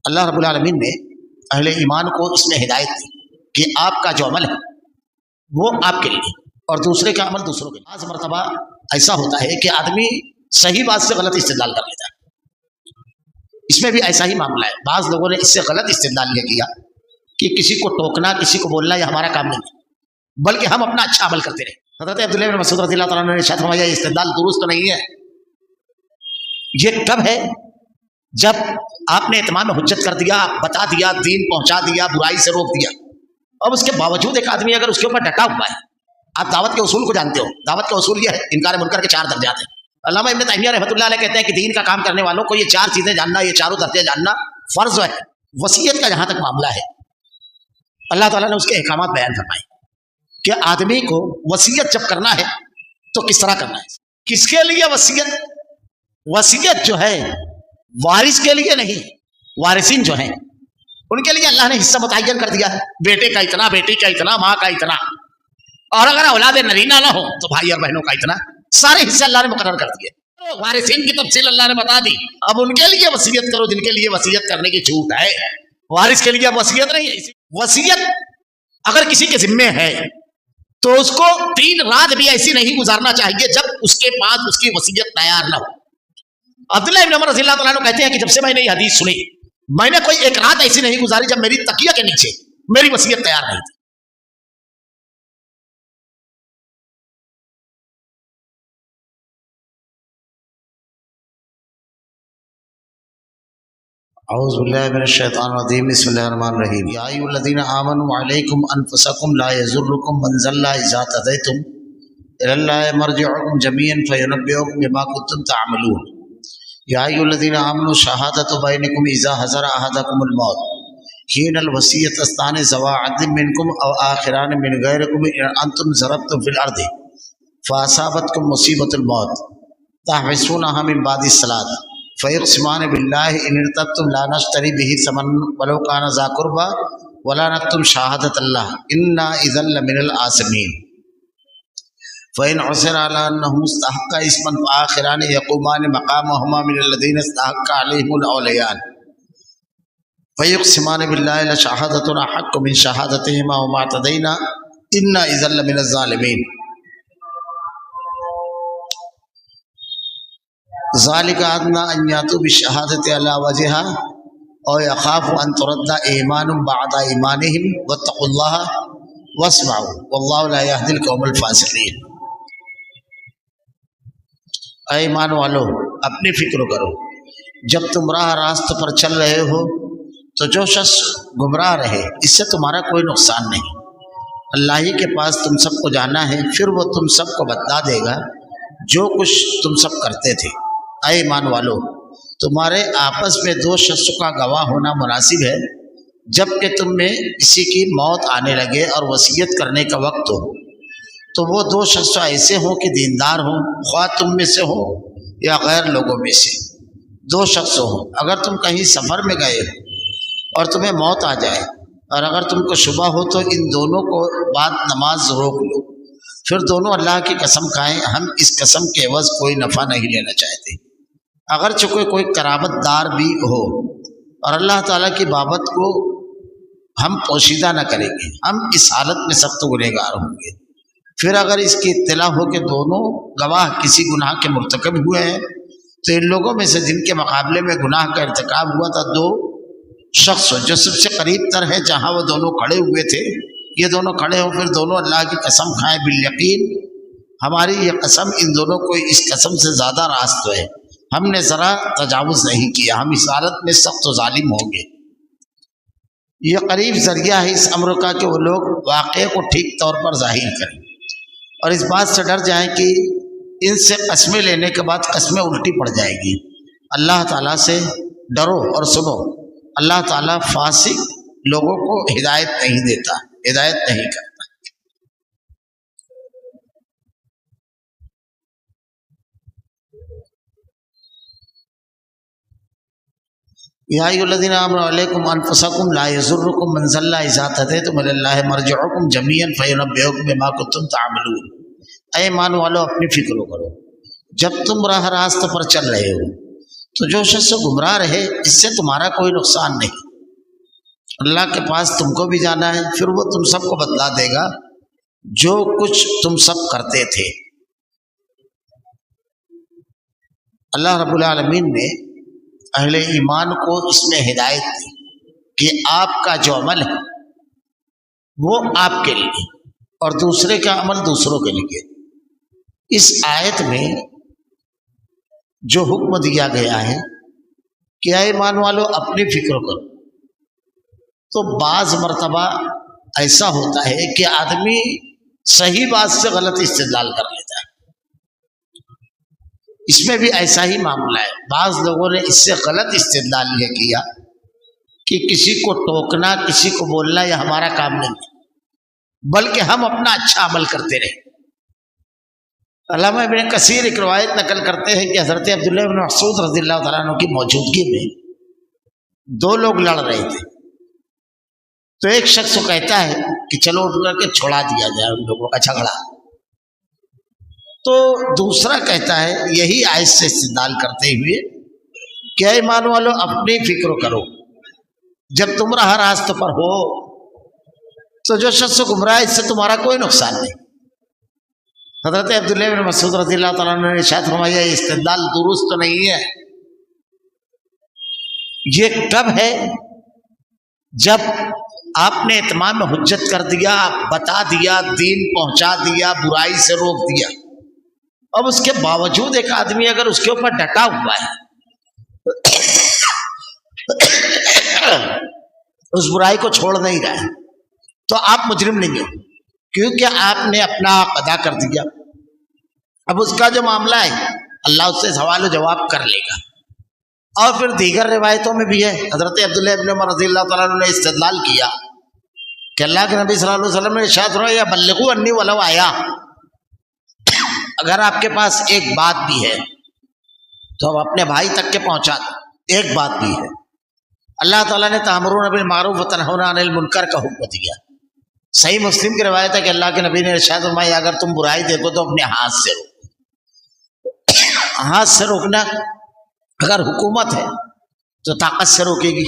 اللہ رب العالمین نے اہل ایمان کو اس میں ہدایت دی کہ آپ کا جو عمل ہے وہ آپ کے لیے اور دوسرے کا عمل دوسروں کے لیے۔ بعض مرتبہ ایسا ہوتا ہے کہ آدمی صحیح بات سے غلط استدلال کر لیتا ہے، اس میں بھی ایسا ہی معاملہ ہے۔ بعض لوگوں نے اس سے غلط استدلال یہ کیا کہ کسی کو ٹوکنا، کسی کو بولنا یہ ہمارا کام نہیں ہے، بلکہ ہم اپنا اچھا عمل کرتے رہے۔ حضرت عبداللہ بن مسعود رضی اللہ تعالیٰ عنہ نے ارشاد فرمایا یہ استدلال درست نہیں ہے۔ یہ کب ہے؟ جب آپ نے اتمام حجت کر دیا، بتا دیا، دین پہنچا دیا، برائی سے روک دیا، اب اس کے باوجود ایک آدمی اگر اس کے اوپر ڈٹا ہوا ہے۔ آپ دعوت کے اصول کو جانتے ہو، دعوت کے اصول یہ ہے، انکار منکر کے 4 درجات ہیں۔ علامہ ابن تیمیہ رحمۃ اللہ علیہ کہتے ہیں کہ دین کا کام کرنے والوں کو یہ 4 چیزیں جاننا، یہ چاروں درجے جاننا فرض ہے۔ وصیت کا جہاں تک معاملہ ہے، اللہ تعالیٰ نے اس کے احکامات بیان فرمائے کہ آدمی کو وصیت جب کرنا ہے تو کس طرح کرنا ہے۔ کس کے لیے وصیت؟ وصیت جو ہے وارث کے لیے نہیں، وارثین جو ہیں ان کے لیے اللہ نے حصہ متعین کر دیا ہے، بیٹے کا اتنا، بیٹی کا اتنا، ماں کا اتنا، اور اگر اولاد نرینہ نہ ہو تو بھائی اور بہنوں کا اتنا، سارے حصے اللہ نے مقرر کر دیے۔ وارثین کی تفصیل اللہ نے بتا دی، اب ان کے لیے وصیت کرو جن کے لیے وصیت کرنے کی چھوٹ ہے، وارث کے لیے اب وصیت نہیں ہے۔ وصیت اگر کسی کے ذمے ہے تو اس کو 3 رات بھی ایسی نہیں گزارنا چاہیے جب اس کے پاس اس کی وصیت تیار نہ ہو۔ عبداللہ ابن عمر رضی اللہ تعالیٰ عنہ کہتے ہیں کہ جب سے میں نے یہ حدیث سنی، میں نے کوئی ایک رات ایسی نہیں گزاری جب میری تکیہ کے نیچے میری وصیت تیار نہیں تھی۔ اعوذ باللہ من الشیطان الرجیم، بسم اللہ الرحمن الرحیم۔ یا ایھا الذین آمنوا علیکم انفسکم لا یضرکم من ضل اذا اهتدیتم الی اللہ مرجعکم جميعا فینبئکم بما کنتم تعملون۔ یا ایھا الذین آمنوا شہادۃ بینکم اذا حضر احدکم الموت حین الوصیۃ اثنان ذوی عدل منکم او آخران من غیرکم ان انتم ضربتم فی الارض فاصابتکم مصیبۃ الموت تحبسونها من بعد الصلاۃ فیقسمان باللہ ان ارتبتم لا نشتری به ثمنا ولو کان ذا قربى ولا نکتم شہادۃ اللہ انا اذا لمن الآثمین۔ فإن عثر على أنه استحق اسما فآخران يقومان مقامهما من الذين استحق عليهم الأوليان فيقسمان بالله لشهادتنا حق من شهادتهما وما اعتدينا إنا إذا لمن الظالمين۔ ذلك أدنى أن يأتوا بالشهادة على وجهها أو يخافوا أن ترد إيمان بعد إيمانهم واتقوا الله واسمعوا والله لا يهدي القوم الفاسقين۔ اے ایمان والو، اپنی فکر کرو، جب تم راہ راست پر چل رہے ہو تو جو شخص گمراہ رہے اس سے تمہارا کوئی نقصان نہیں، اللہ ہی کے پاس تم سب کو جانا ہے، پھر وہ تم سب کو بتا دے گا جو کچھ تم سب کرتے تھے۔ اے ایمان والو، تمہارے آپس میں 2 شخصوں کا گواہ ہونا مناسب ہے جب کہ تم میں کسی کی موت آنے لگے اور وصیت کرنے کا وقت ہو، تو وہ 2 شخص ایسے ہوں کہ دیندار ہوں، خواہ تم میں سے ہوں یا غیر لوگوں میں سے 2 شخص ہوں۔ اگر تم کہیں سفر میں گئے ہو اور تمہیں موت آ جائے اور اگر تم کو شبہ ہو تو ان دونوں کو بعد نماز روک لو، پھر دونوں اللہ کی قسم کھائیں ہم اس قسم کے عوض کوئی نفع نہیں لینا چاہتے، اگرچہ کوئی قرابت دار بھی ہو، اور اللہ تعالیٰ کی بابت کو ہم پوشیدہ نہ کریں گے، ہم اس حالت میں سخت گنہگار ہوں گے۔ پھر اگر اس کی اطلاع ہو کہ دونوں گواہ کسی گناہ کے مرتکب ہوئے ہیں تو ان لوگوں میں سے جن کے مقابلے میں گناہ کا ارتکاب ہوا تھا 2 شخص جو سب سے قریب تر ہے جہاں وہ دونوں کھڑے ہوئے تھے، یہ دونوں کھڑے ہوں، پھر دونوں اللہ کی قسم کھائیں بالیقین ہماری یہ قسم ان دونوں کو اس قسم سے زیادہ راست ہے، ہم نے ذرا تجاوز نہیں کیا، ہم اس حالت میں سخت و ظالم ہوں گے۔ یہ قریب ذریعہ ہے اس امر کا کہ وہ لوگ واقعے کو ٹھیک طور پر ظاہر کریں اور اس بات سے ڈر جائیں کہ ان سے قسمیں لینے کے بعد قسمیں الٹی پڑ جائیں گی۔ اللہ تعالیٰ سے ڈرو اور سنو، اللہ تعالیٰ فاسق لوگوں کو ہدایت نہیں دیتا، ہدایت نہیں کرتا۔ یا ایھا الذین آمنوا علیکم انفسکم لا یضرکم من ضل اذا اهتدیتم الی اللہ مرجعکم جميعا فینبئکم بما کنتم تعملون۔ اے ایمان والو، اپنی فکر کرو، جب تم راہ راست پر چل رہے ہو تو جو شخص گمراہ رہے اس سے تمہارا کوئی نقصان نہیں، اللہ کے پاس تم کو بھی جانا ہے، پھر وہ تم سب کو بتلا دے گا جو کچھ تم سب کرتے تھے۔ اللہ رب العالمین نے اہل ایمان کو اس میں ہدایت دی کہ آپ کا جو عمل ہے وہ آپ کے لیے اور دوسرے کا عمل دوسروں کے لیے۔ اس آیت میں جو حکم دیا گیا ہے کہ اے ایمان والو اپنی فکر کرو، تو بعض مرتبہ ایسا ہوتا ہے کہ آدمی صحیح بات سے غلط استدلال کر لیتا ہے، اس میں بھی ایسا ہی معاملہ ہے۔ بعض لوگوں نے اس سے غلط استدلال یہ کیا کہ کسی کو ٹوکنا، کسی کو بولنا یہ ہمارا کام نہیں ہے، بلکہ ہم اپنا اچھا عمل کرتے رہیں۔ علامہ ابن کثیر ایک روایت نقل کرتے ہیں کہ حضرت عبداللہ بن مسعود رضی اللہ تعالیٰ عنہ کی موجودگی میں دو لوگ لڑ رہے تھے، تو ایک شخص کو کہتا ہے کہ چلو اٹھ کر کے چھوڑا دیا جائے ان لوگوں کا جھگڑا، تو دوسرا کہتا ہے یہی آیت سے استدلال کرتے ہوئے کہ اے ایمان والو اپنی فکر کرو، جب تم راہ راست پر ہو تو جو شخص گمراہ اس سے تمہارا کوئی نقصان نہیں۔ حضرت عبداللہ بن مسعود رضی اللہ تعالیٰ عنہ نے ارشاد فرمایا یہ استدلال درست نہیں ہے۔ یہ کب ہے؟ جب آپ نے اتمام حجت کر دیا، بتا دیا، دین پہنچا دیا، برائی سے روک دیا، اب اس کے باوجود ایک آدمی اگر اس کے اوپر ڈٹا ہوا ہے اس برائی کو چھوڑ نہیں رہا ہے، تو آپ مجرم نہیں ہو، کیونکہ آپ نے اپنا حق ادا کر دیا۔ اب اس کا جو معاملہ ہے اللہ اس سے سوال و جواب کر لے گا۔ اور پھر دیگر روایتوں میں بھی ہے، حضرت عبداللہ ابن عمر رضی اللہ تعالیٰ عنہ نے استدلال کیا کہ اللہ کے نبی صلی اللہ علیہ وسلم نے ارشاد فرمایا بلغوا انی ولو آیا، اگر آپ کے پاس ایک بات بھی ہے تو اب اپنے بھائی تک کے پہنچا دو، ایک بات بھی ہے۔ اللہ تعالیٰ نے تأمرون بالمعروف وتنہون عن المنکر کا حکم دیا۔ صحیح مسلم کی روایت ہے کہ اللہ کے نبی نے ارشاد فرمایا اگر تم برائی دیکھو تو اپنے ہاتھ سے روکو۔ ہاتھ سے روکنا، اگر حکومت ہے تو طاقت سے روکے گی،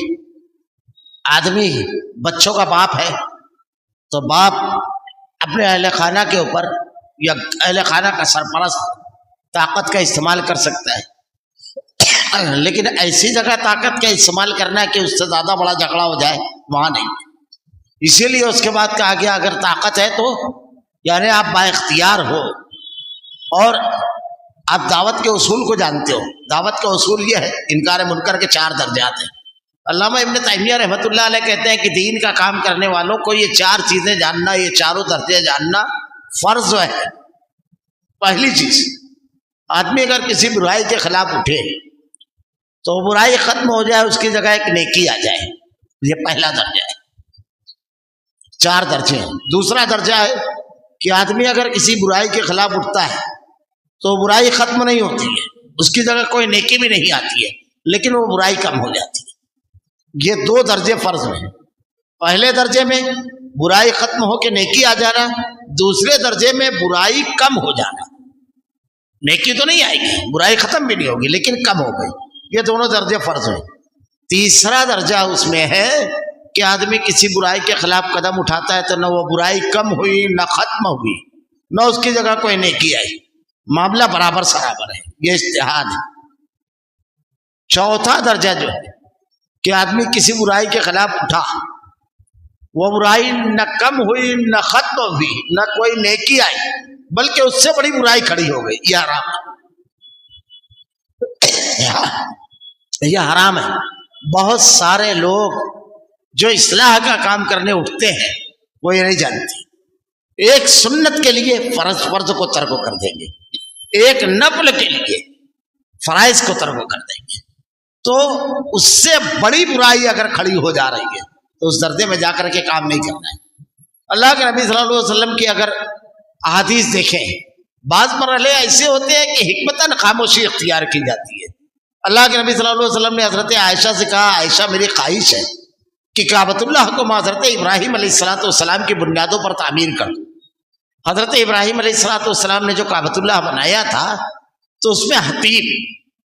آدمی بچوں کا باپ ہے تو باپ اپنے اہل خانہ کے اوپر یا اہل خانہ کا سرپرست طاقت کا استعمال کر سکتا ہے، لیکن ایسی جگہ طاقت کا استعمال کرنا ہے کہ اس سے زیادہ بڑا جھگڑا ہو جائے، وہاں نہیں۔ اسی لیے اس کے بعد کہا گیا اگر طاقت ہے تو یعنی آپ با اختیار ہو اور آپ دعوت کے اصول کو جانتے ہو۔ دعوت کا اصول یہ ہے، انکار منکر کے 4 درجات ہیں۔ علامہ ابن تیمیہ رحمۃ اللہ علیہ کہتے ہیں کہ دین کا کام کرنے والوں کو یہ 4 چیزیں جاننا، یہ چاروں درجے جاننا فرض ہے۔ پہلی چیز، آدمی اگر کسی برائی کے خلاف اٹھے تو برائی ختم ہو جائے، اس کی جگہ ایک نیکی آ جائے، یہ پہلا درجہ ہے۔ 4 درجے ہیں۔ دوسرا درجہ ہے کہ آدمی اگر کسی برائی کے خلاف اٹھتا ہے تو برائی ختم نہیں ہوتی ہے، اس کی جگہ کوئی نیکی بھی نہیں آتی ہے، لیکن وہ برائی کم ہو جاتی ہے۔ یہ 2 درجے فرض ہیں۔ پہلے درجے میں برائی ختم ہو کے نیکی آ جانا، دوسرے درجے میں برائی کم ہو جانا۔ نیکی تو نہیں آئے گی، برائی ختم بھی نہیں ہوگی لیکن کم ہو گئی، یہ دونوں درجے فرض ہیں۔ تیسرا درجہ اس میں ہے کہ آدمی کسی برائی کے خلاف قدم اٹھاتا ہے تو نہ وہ برائی کم ہوئی نہ ختم ہوئی، نہ اس کی جگہ کوئی نیکی آئی، معاملہ برابر سرابر ہے، یہ اجتہاد ہے۔ چوتھا درجہ جو ہے کہ آدمی کسی برائی کے خلاف اٹھا، وہ برائی نہ کم ہوئی نہ ختم ہوئی، نہ کوئی نیکی آئی، بلکہ اس سے بڑی برائی کھڑی ہو گئی، یہ حرام ہے۔ یہ حرام ہے۔ بہت سارے لوگ جو اصلاح کا کام کرنے اٹھتے ہیں وہ یہ نہیں جانتے، ایک سنت کے لیے فرض کو ترک کر دیں گے، ایک نفل کے لیے فرائض کو ترک کر دیں گے، تو اس سے بڑی برائی اگر کھڑی ہو جا رہی ہے تو اس درجے میں جا کر کے کام نہیں کرنا ہے۔ اللہ کے نبی صلی اللہ علیہ وسلم کی اگر احادیث دیکھیں، بعض مرحلے ایسے ہوتے ہیں کہ حکمتاً خاموشی اختیار کی جاتی ہے۔ اللہ کے نبی صلی اللہ علیہ وسلم نے حضرت عائشہ سے کہا عائشہ میری خواہش ہے کہ کعبۃ اللہ کو حضرت ابراہیم علیہ السلام کی بنیادوں پر تعمیر کر دو۔ حضرت ابراہیم علیہ السلام نے جو کعبۃ اللہ بنایا تھا تو اس میں حتیب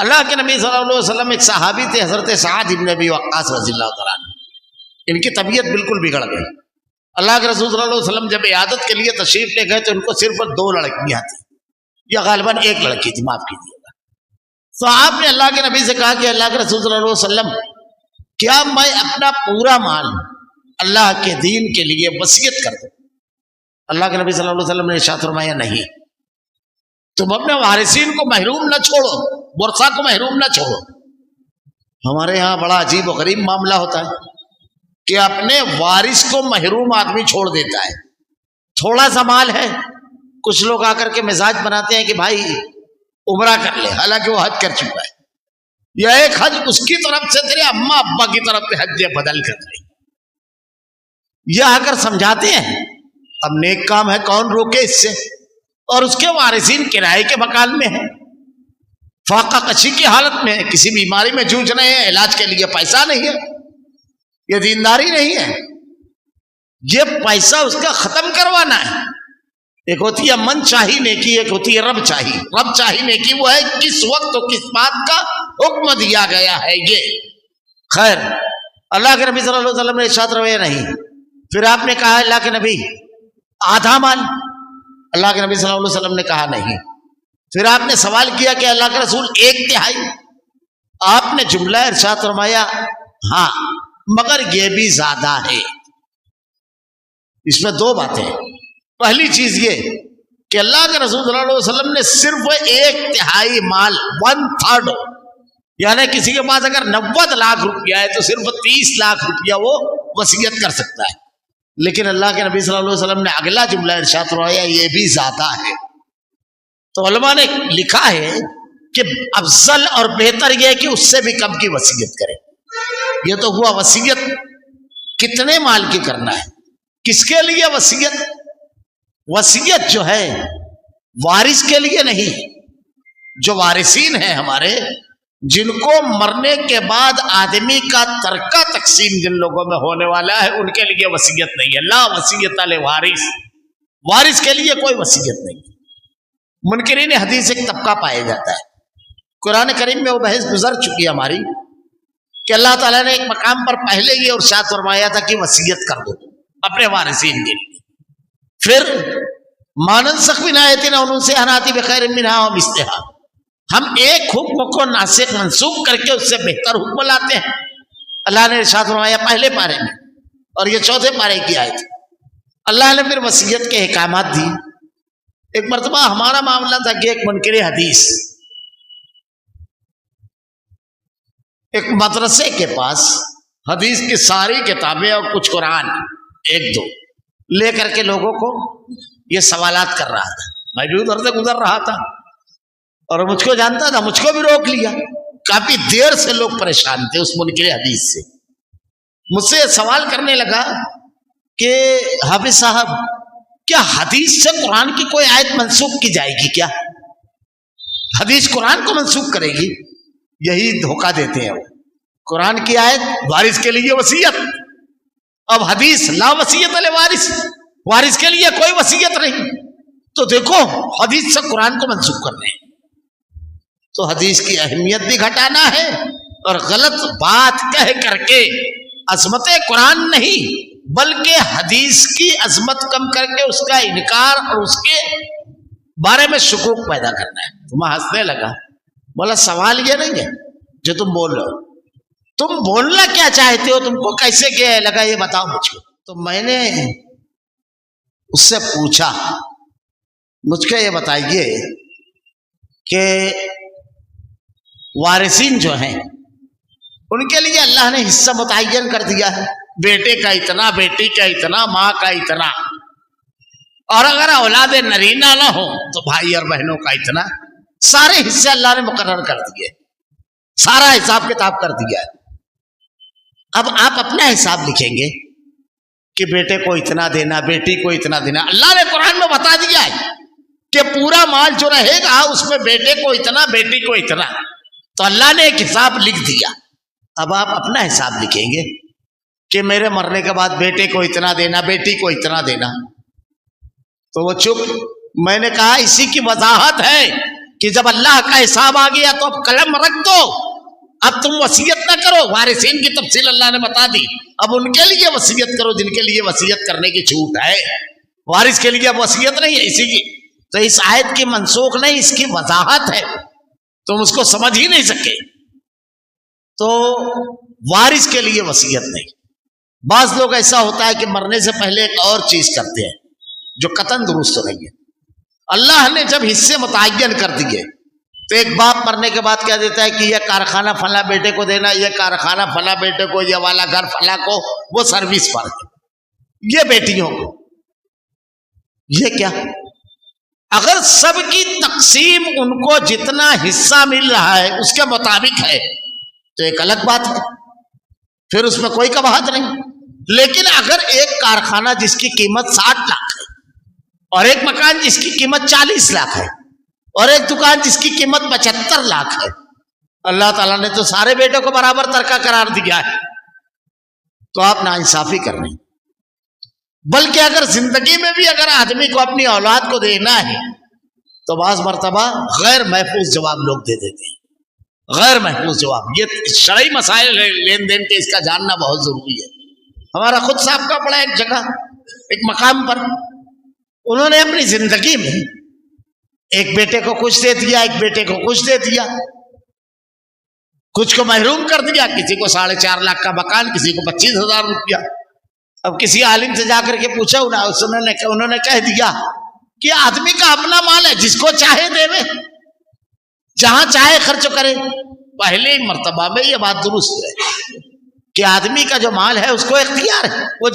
اللہ کے نبی صلی اللہ علیہ وسلم ایک صحابی تھے حضرت سعد بن ابی وقاص رضی اللہ تعالیٰ عنہ، ان کی طبیعت بالکل بگڑ گئی. اللہ کے رسول صلی اللہ علیہ وسلم جب عیادت کے لیے تشریف لے گئے تو ان کو صرف 2 لڑکیاں تھیں، یا غالباً 1 لڑکی تھی، معاف کیجیے گا. تو آپ نے اللہ کے نبی سے کہا کہ اللہ کے رسول صلی اللہ علیہ وسلم کیا میں اپنا پورا مال اللہ کے دین کے لیے وصیت کر دوں؟ اللہ کے نبی صلی اللہ علیہ وسلم نے ارشاد فرمایا نہیں، تم اپنے وارثین کو محروم نہ چھوڑو، ورثہ کو محروم نہ چھوڑو. ہمارے ہاں بڑا عجیب و غریب معاملہ ہوتا ہے کہ اپنے وارث کو محروم آدمی چھوڑ دیتا ہے. تھوڑا سا مال ہے، کچھ لوگ آ کر کے مزاج بناتے ہیں کہ بھائی عمرہ کر لے، حالانکہ وہ حج کر چکا ہے، یا ایک حج اس کی طرف سے تیرے اماں ابا کی طرف سے حج بدل کر لے. یہ آ کر سمجھاتے ہیں. اب نیک کام ہے، کون روکے اس سے؟ اور اس کے وارثین کرائے کے مکان میں ہیں، فاقہ کشی کی حالت میں، کسی بیماری میں جوجھ رہے ہیں، علاج کے لیے پیسہ نہیں ہے. یہ دینداری نہیں ہے، یہ پیسہ اس کا ختم کروانا ہے. ایک ہوتی ہے من چاہی نیکی، ایک ہوتی ہے رب چاہی. رب چاہی نیکی وہ ہے کس وقت و کس بات کا حکم دیا گیا ہے. یہ خیر اللہ کے نبی صلی اللہ علیہ وسلم نے ارشاد فرمایا نہیں. پھر آپ نے کہا اللہ کے نبی آدھا مال، اللہ کے نبی صلی اللہ علیہ وسلم نے کہا نہیں. پھر آپ نے سوال کیا کہ اللہ کے رسول 1/3، آپ نے جملہ ارشاد فرمایا ہاں مگر یہ بھی زیادہ ہے. اس میں 2 باتیں. پہلی چیز یہ کہ اللہ کے رسول صلی اللہ علیہ وسلم نے صرف 1/3 مال، 1/3، یعنی کسی کے پاس اگر 90 لاکھ روپیہ ہے تو صرف 30 لاکھ روپیہ وہ وصیت کر سکتا ہے. لیکن اللہ کے نبی صلی اللہ علیہ وسلم نے اگلا جملہ ارشاد فرمایا یہ بھی زیادہ ہے. تو علماء نے لکھا ہے کہ افضل اور بہتر یہ ہے کہ اس سے بھی کم کی وصیت کرے. یہ تو ہوا وصیت کتنے مال کی کرنا ہے، کس کے لیے وصیت؟ وصیت جو ہے وارث کے لیے نہیں. جو وارثین ہیں ہمارے، جن کو مرنے کے بعد آدمی کا ترکہ تقسیم جن لوگوں میں ہونے والا ہے، ان کے لیے وصیت نہیں ہے. لا وصیت لوارث، وارث کے لیے کوئی وصیت نہیں. منکرین حدیث ایک طبقہ پایا جاتا ہے. قرآن کریم میں وہ بحث گزر چکی ہے ہماری کہ اللہ تعالیٰ نے ایک مقام پر پہلے یہ ارشاد فرمایا تھا کہ وصیت کر دو اپنے وارثین کے لیے. پھر ماننسخ من آیۃ او ننسها نأتی بخیر منها او مثلها، ہم ایک حکم کو ناسخ منسوخ کر کے اس سے بہتر حکم لاتے ہیں. اللہ نے ارشاد فرمایا پہلے پارے میں، اور یہ 4تھے پارے کی آیت. اللہ نے پھر وصیت کے احکامات دی. ایک مرتبہ ہمارا معاملہ تھا کہ ایک منکر حدیث ایک مدرسے کے پاس حدیث کی ساری کتابیں اور کچھ قرآن 1-2 لے کر کے لوگوں کو یہ سوالات کر رہا تھا. میں بھی ادھر سے گزر رہا تھا اور مجھ کو جانتا تھا، مجھ کو بھی روک لیا. کافی دیر سے لوگ پریشان تھے اس منکر حدیث سے. مجھ سے سوال کرنے لگا کہ حافظ صاحب کیا حدیث سے قرآن کی کوئی آیت منسوخ کی جائے گی؟ کیا حدیث قرآن کو منسوخ کرے گی؟ یہی دھوکہ دیتے ہیں وہ. قرآن کی آیت وارث کے لیے وصیت، اب حدیث لا وصیت لوارث، وارث کے لیے کوئی وصیت نہیں. تو دیکھو حدیث سے قرآن کو منسوخ کر رہے ہیں. تو حدیث کی اہمیت بھی گھٹانا ہے اور غلط بات کہہ کر کے عظمت قرآن نہیں بلکہ حدیث کی عظمت کم کر کے اس کا انکار اور اس کے بارے میں شکوک پیدا کرنا ہے. تو میں ہنسنے لگا، بولا سوال یہ نہیں ہے جو تم بول رہے ہو، تم بولنا کیا چاہتے ہو، تم کو کیسے کیا لگا یہ بتاؤ مجھ کو. تو میں نے اس سے پوچھا مجھ کو یہ بتائیے کہ وارثین جو ہیں ان کے لیے اللہ نے حصہ متعین کر دیا ہے، بیٹے کا اتنا، بیٹی کا اتنا، ماں کا اتنا، اور اگر اولاد نرینہ نہ ہو تو بھائی اور بہنوں کا اتنا. سارے حصے اللہ نے مقرر کر دیے، سارا حساب کتاب کر دیا ہے. اب آپ اپنا حساب لکھیں گے کہ بیٹے کو اتنا دینا، بیٹی کو اتنا دینا. اللہ نے قرآن میں بتا دیا ہے کہ پورا مال جو رہے گا اس میں بیٹے کو اتنا، بیٹی کو اتنا. تو اللہ نے ایک حساب لکھ دیا. اب آپ اپنا حساب لکھیں گے کہ میرے مرنے کے بعد بیٹے کو اتنا دینا، بیٹی کو اتنا دینا. تو وہ چپ. میں نے کہا اسی کی وضاحت ہے کہ جب اللہ کا حساب آ گیا تو اب قلم رکھ دو، اب تم وصیت نہ کرو. وارثین کی تفصیل اللہ نے بتا دی. اب ان کے لیے وصیت کرو جن کے لیے وصیت کرنے کی چھوٹ ہے. وارث کے لیے اب وصیت نہیں ہے اسی کی. تو اس آیت کی منسوخ نہیں، اس کی وضاحت ہے، تم اس کو سمجھ ہی نہیں سکے. تو وارث کے لیے وصیت نہیں. بعض لوگ ایسا ہوتا ہے کہ مرنے سے پہلے ایک اور چیز کرتے ہیں جو قطعاً درست نہیں ہے. اللہ نے جب حصے متعین کر دیے تو ایک باپ مرنے کے بعد کیا دیتا ہے کہ یہ کارخانہ فلاں بیٹے کو دینا، یہ کارخانہ فلاں بیٹے کو، یہ والا گھر فلاں کو، وہ سروس پر ہے، یہ بیٹیوں کو. یہ کیا؟ اگر سب کی تقسیم ان کو جتنا حصہ مل رہا ہے اس کے مطابق ہے تو ایک الگ بات ہے، پھر اس میں کوئی قباحت نہیں. لیکن اگر ایک کارخانہ جس کی قیمت 60 لاکھ ہے اور ایک مکان جس کی قیمت 40 لاکھ ہے اور ایک دکان جس کی قیمت 75 لاکھ ہے، اللہ تعالیٰ نے تو سارے بیٹوں کو برابر ترکہ قرار دیا ہے، تو آپ ناانصافی کر رہے ہیں. بلکہ اگر زندگی میں بھی اگر آدمی کو اپنی اولاد کو دینا ہے تو بعض مرتبہ غیر محفوظ جواب لوگ دے دیتے ہیں. غیر محفوظ جواب، یہ شرعی مسائل لین دین کے، اس کا جاننا بہت ضروری ہے. ہمارا خود صاحب کا پڑا ایک جگہ ایک مقام پر، انہوں نے اپنی زندگی میں ایک بیٹے کو کچھ دے دیا، ایک بیٹے کو کچھ دے دیا، کچھ کو محروم کر دیا. کسی کو 4.5 لاکھ کا مکان، کسی کو 25,000 روپیہ. اب کسی عالم سے جا کر کے پوچھا انہوں نے کہہ دیا کہ آدمی کا اپنا مال ہے، جس کو چاہے دے میں، جہاں چاہے خرچ کرے. پہلے مرتبہ میں یہ بات درست ہے کہ آدمی کا جو مال ہے اس کو اختیار ہے، وہ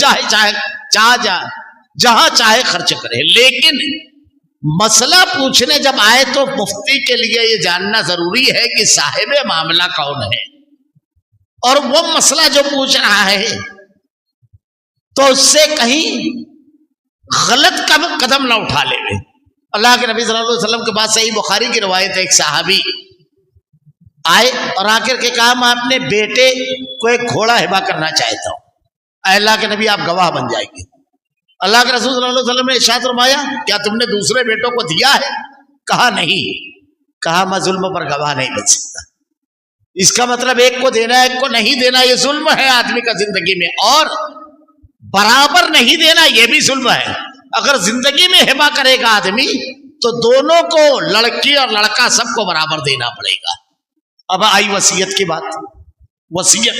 جہاں چاہے خرچ کرے. لیکن مسئلہ پوچھنے جب آئے تو مفتی کے لیے یہ جاننا ضروری ہے کہ صاحب معاملہ کون ہے، اور وہ مسئلہ جو پوچھ رہا ہے تو اس سے کہیں غلط قدم نہ اٹھا لے. اللہ کے نبی صلی اللہ علیہ وسلم کے بعد صحیح بخاری کی روایت ہے، ایک صحابی آئے اور آ کر کے کہا میں اپنے بیٹے کو ایک گھوڑا ہبہ کرنا چاہتا ہوں. اے اللہ کے نبی آپ گواہ بن جائیں گے. اللہ کے رسول صلی اللہ علیہ وسلم نے ارشاد فرمایا کیا تم نے دوسرے بیٹوں کو دیا ہے؟ کہا نہیں. کہا میں ظلم پر گواہ نہیں بن سکتا. اس کا مطلب ایک کو دینا ایک کو نہیں دینا یہ ظلم ہے آدمی کا زندگی میں، اور برابر نہیں دینا یہ بھی ظلم ہے. اگر زندگی میں ہبہ کرے گا آدمی تو دونوں کو، لڑکی اور لڑکا سب کو برابر دینا پڑے گا. اب آئی وصیت کی بات. وصیت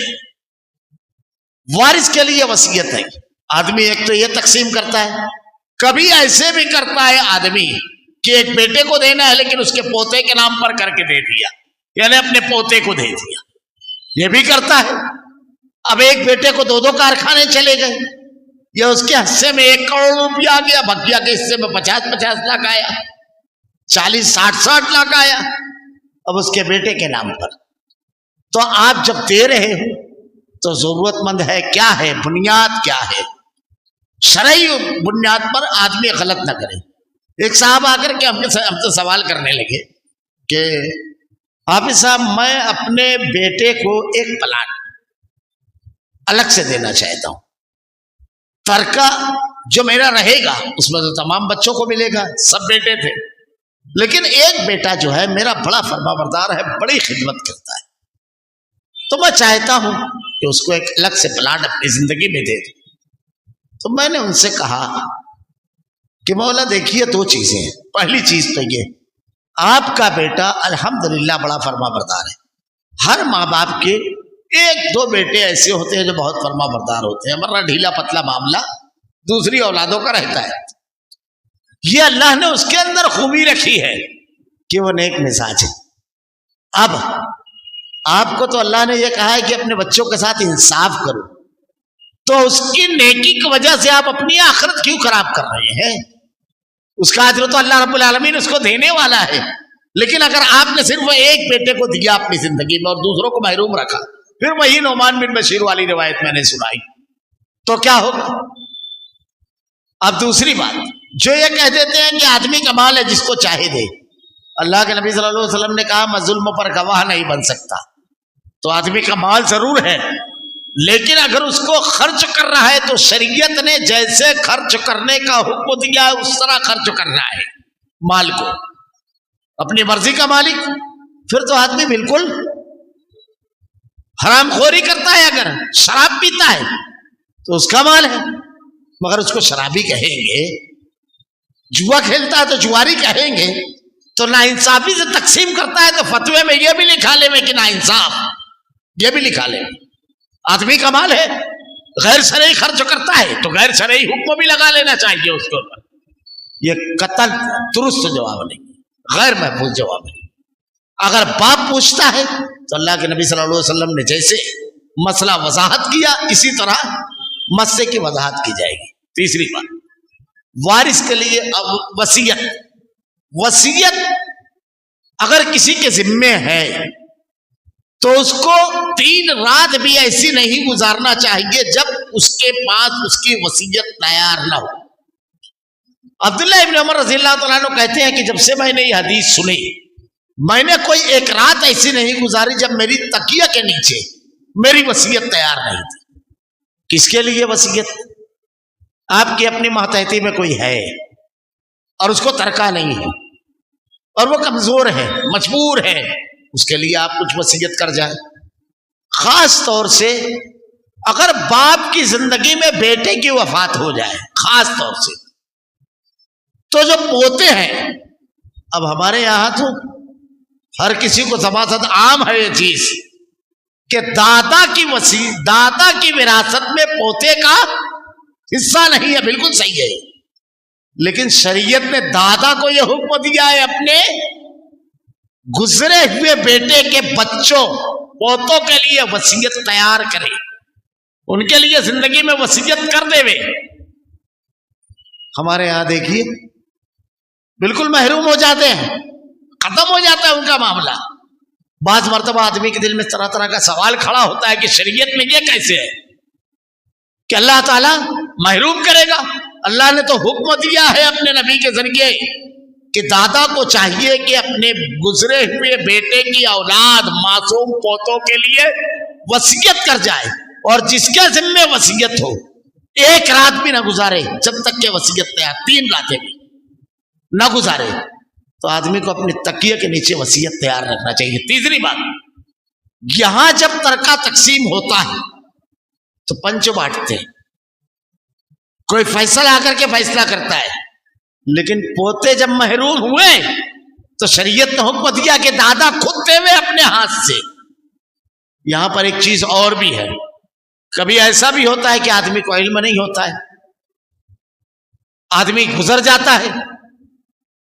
وارث کے لیے وصیت ہے. آدمی ایک تو یہ تقسیم کرتا ہے، کبھی ایسے بھی کرتا ہے آدمی کہ ایک بیٹے کو دینا ہے لیکن اس کے پوتے کے نام پر کر کے دے دیا، یعنی اپنے پوتے کو دے دیا، یہ بھی کرتا ہے. اب ایک بیٹے کو 2 کارخانے چلے گئے، یا اس کے حصے میں 1 کروڑ روپیہ آ گیا، بقیہ کے حصے میں 50 لاکھ آیا، 40-60 لاکھ آیا، اب اس کے بیٹے کے نام پر. تو آپ جب دے رہے ہو تو ضرورت مند ہے کیا ہے، بنیاد کیا ہے، شرعی بنیاد پر آدمی غلط نہ کرے. ایک صاحب آ کر کے ہم سے سوال کرنے لگے کہ حافظ صاحب میں اپنے بیٹے کو ایک پلاٹ الگ سے دینا چاہتا ہوں، ترکہ جو میرا رہے گا اس میں تو تمام بچوں کو ملے گا، سب بیٹے تھے، لیکن ایک بیٹا جو ہے میرا بڑا فرما بردار ہے، بڑی خدمت کرتا ہے، تو میں چاہتا ہوں کہ اس کو ایک الگ سے پلاٹ اپنی زندگی میں دے دوں. تو میں نے ان سے کہا کہ مولا دیکھیے 2 چیزیں ہیں. پہلی چیز تو یہ، آپ کا بیٹا الحمدللہ بڑا فرما بردار ہے. ہر ماں باپ کے 1-2 بیٹے ایسے ہوتے ہیں جو بہت فرما بردار ہوتے ہیں، ورنہ ڈھیلا پتلا معاملہ دوسری اولادوں کا رہتا ہے. یہ اللہ نے اس کے اندر خوبی رکھی ہے کہ وہ نیک مزاج ہے. اب آپ کو تو اللہ نے یہ کہا ہے کہ اپنے بچوں کے ساتھ انصاف کرو، تو اس کی نیکی کی وجہ سے آپ اپنی آخرت کیوں خراب کر رہے ہیں؟ اس کا اجر تو اللہ رب العالمین اس کو دینے والا ہے. لیکن اگر آپ نے صرف ایک بیٹے کو دیا اپنی زندگی میں اور دوسروں کو محروم رکھا، پھر وہی نعمان بن بشیر والی روایت میں نے سنائی، تو کیا ہوگا؟ اب دوسری بات، جو یہ کہہ دیتے ہیں کہ آدمی کا مال ہے جس کو چاہے دے، اللہ کے نبی صلی اللہ علیہ وسلم نے کہا میں ظلم پر گواہ نہیں بن سکتا. تو آدمی کا مال ضرور ہے، لیکن اگر اس کو خرچ کر رہا ہے تو شریعت نے جیسے خرچ کرنے کا حکم دیا ہے اس طرح خرچ کرنا ہے مال کو. اپنی مرضی کا مالک، پھر تو آدمی بالکل حرام خوری کرتا ہے. اگر شراب پیتا ہے تو اس کا مال ہے، مگر اس کو شرابی کہیں گے. جوا کھیلتا ہے تو جواری کہیں گے. تو ناانصافی سے تقسیم کرتا ہے تو فتوے میں یہ بھی لکھا لے کہ ناانصاف، یہ بھی لکھا لے. آدمی کا مال ہے، غیر شرعی خرچ کرتا ہے تو غیر شرعی حکم بھی لگا لینا چاہیے اس کے اوپر. یہ قطعاً درست جواب نہیں، غیر محفوظ جواب نہیں. اگر باپ پوچھتا ہے تو اللہ کے نبی صلی اللہ علیہ وسلم نے جیسے مسئلہ وضاحت کیا اسی طرح مسئلے کی وضاحت کی جائے گی. تیسری بات، وارث کے لیے وصیت. وصیت اگر کسی کے ذمے ہے تو اس کو 3 رات بھی ایسی نہیں گزارنا چاہیے جب اس کے پاس اس کی وصیت تیار نہ ہو. عبداللہ ابن عمر رضی اللہ تعالیٰ عنہ کہتے ہیں کہ جب سے میں نے یہ حدیث سنی، میں نے کوئی ایک رات ایسی نہیں گزاری جب میری تکیہ کے نیچے میری وصیت تیار نہیں تھی. کس کے لیے وصیت؟ آپ کی اپنی ماتحتی میں کوئی ہے اور اس کو ترکہ نہیں ہے اور وہ کمزور ہے، مجبور ہے، اس کے لیے آپ کچھ وصیت کر جائیں. خاص طور سے اگر باپ کی زندگی میں بیٹے کی وفات ہو جائے، خاص طور سے تو جو پوتے ہیں، اب ہمارے یہاں تو ہر کسی کو سماست عام ہے یہ چیز کہ دادا کی وراثت میں پوتے کا حصہ نہیں ہے. بالکل صحیح ہے، لیکن شریعت نے دادا کو یہ حکم دیا ہے اپنے گزرے ہوئے بیٹے کے بچوں پوتوں کے لیے وصیت تیار کرے، ان کے لیے زندگی میں وصیت کر دے. ہمارے یہاں دیکھیے بالکل محروم ہو جاتے ہیں، ختم ہو جاتا ہے ان کا معاملہ. بعض مرتبہ آدمی کے دل میں طرح طرح کا سوال کھڑا ہوتا ہے کہ شریعت میں یہ کیسے ہے کہ اللہ تعالیٰ محروم کرے گا؟ اللہ نے تو حکم دیا ہے اپنے نبی کے ذریعے کہ دادا کو چاہیے کہ اپنے گزرے ہوئے بیٹے کی اولاد معصوم پوتوں کے لیے وصیت کر جائے، اور جس کے ذمے وصیت ہو 1 رات بھی نہ گزارے جب تک کہ وصیت تیار، 3 راتیں بھی نہ گزارے. تو آدمی کو اپنے تکیے کے نیچے وصیت تیار رکھنا چاہیے. تیسری بات، یہاں جب ترکہ تقسیم ہوتا ہے تو پنچ بانٹتے ہیں، کوئی فیصلہ آ کر کے فیصلہ کرتا ہے. لیکن پوتے جب محروم ہوئے تو شریعت نے حکم دیا کہ دادا خود دے اپنے ہاتھ سے. یہاں پر ایک چیز اور بھی ہے، کبھی ایسا بھی ہوتا ہے کہ آدمی کو علم نہیں ہوتا ہے، آدمی گزر جاتا ہے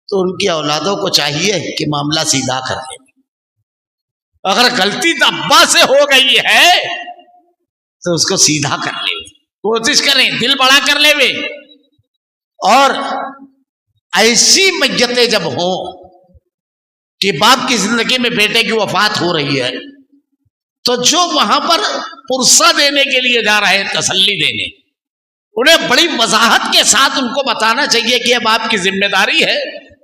تو ان کی اولادوں کو چاہیے کہ معاملہ سیدھا کر لیں. اگر غلطی ابا سے ہو گئی ہے تو اس کو سیدھا کر لیں، کوشش کریں دل بڑا کر لیں. اور ایسی میتیں جب ہوں کہ باپ کی زندگی میں بیٹے کی وفات ہو رہی ہے تو جو وہاں پر پرسہ دینے کے لیے جا رہے ہیں، تسلی دینے، انہیں بڑی وضاحت کے ساتھ ان کو بتانا چاہیے کہ اب آپ کی ذمہ داری ہے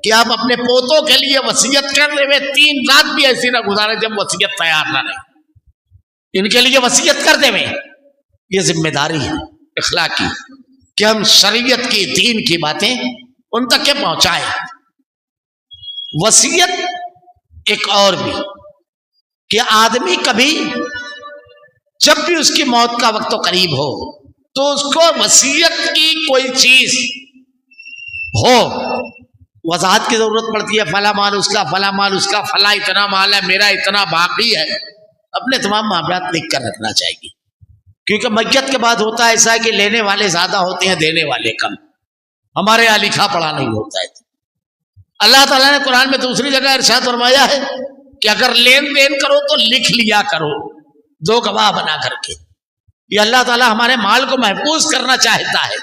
کہ آپ اپنے پوتوں کے لیے وصیت کر لیں. 3 رات بھی ایسی نہ گزارے جب وصیت تیار نہ رہے، ان کے لیے وصیت کر دیں. یہ ذمہ داری ہے اخلاقی کہ ہم شریعت کی، دین کی باتیں ان تک کے پہنچائیں. وصیت ایک اور بھی کہ آدمی کبھی جب بھی اس کی موت کا وقت قریب ہو تو اس کو وصیت کی کوئی چیز ہو، وضاحت کی ضرورت پڑتی ہے. فلاں مال اس کا، فلاں مال اس کا، فلاں اتنا مال ہے، میرا اتنا باقی ہے. اپنے تمام معاملات لکھ کر رکھنا چاہیے، کیونکہ میت کے بعد ہوتا ہے ایسا ہے کہ لینے والے زیادہ ہوتے ہیں، دینے والے کم. ہمارے یہاں لکھا پڑھا نہیں ہوتا ہے. اللہ تعالیٰ نے قرآن میں دوسری جگہ ارشاد فرمایا ہے کہ اگر لین دین کرو تو لکھ لیا کرو 2 گواہ بنا کر کے. یہ اللہ تعالیٰ ہمارے مال کو محفوظ کرنا چاہتا ہے.